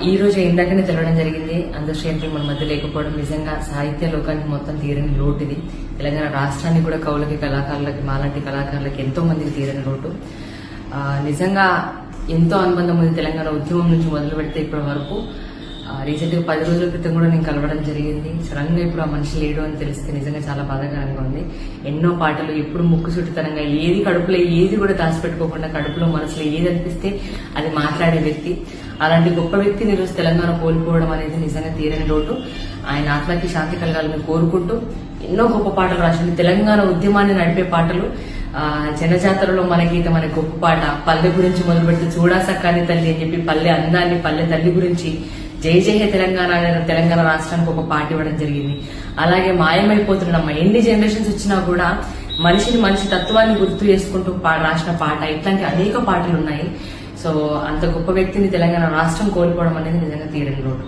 ఈ రోజు ఇందాకనే తెలవడం జరిగింది. అందశ్రేణులు మన మధ్య లేకపోవడం నిజంగా సాహిత్య లోకానికి మొత్తం తీరని లోటు ఇది. తెలంగాణ రాష్ట్రానికి కూడా కవులకి, కళాకారులకి, మాలాంటి కళాకారులకి ఎంతో మందికి తీరని లోటు. నిజంగా ఎంతో అనుబంధం ఉంది తెలంగాణ ఉద్యమం నుంచి మొదలు పెడితే ఇప్పటి వరకు. రీసెంట్ గా 10 రోజుల క్రితం కూడా నేను కలవడం జరిగింది. సడన్ గా ఇప్పుడు ఆ మనిషి లేడు అని తెలిస్తే నిజంగా చాలా బాధాకరంగా ఉంది. ఎన్నో పాటలు ఎప్పుడు ముక్కుసూటితనంగా ఏది కడుపులో ఏది కూడా దాచిపెట్టుకోకుండా కడుపులో మనసులో ఏది అనిపిస్తే అది మాట్లాడే వ్యక్తి. అలాంటి గొప్ప వ్యక్తిని ఈరోజు తెలంగాణ కోల్పోవడం అనేది నిజంగా తీరని లోటు. ఆయన ఆత్మకి శాంతి కలగాలని కోరుకుంటూ ఎన్నో గొప్ప పాటలు రాసింది. తెలంగాణ ఉద్యమాన్ని నడిపే పాటలు, జనజాతరలో మన గీతం అనే గొప్ప పాట, పల్లె గురించి మొదలు పెడితే చూడాసక్కాని తల్లి అని చెప్పి పల్లె అందాన్ని, పల్లె తల్లి గురించి జై జయ తెలంగాణ అనే తెలంగాణ రాష్ట్రానికి ఒక పాట ఇవ్వడం జరిగింది. అలాగే మాయమైపోతున్నాం, ఎన్ని జనరేషన్స్ వచ్చినా కూడా మనిషి తత్వాన్ని గుర్తు చేసుకుంటూ రాసిన పాట, ఇట్లాంటి అనేక పాటలు ఉన్నాయి. సో అంత గొప్ప వ్యక్తిని తెలంగాణ రాష్ట్రం కోల్పోవడం అనేది నిజంగా తీరని లోటు.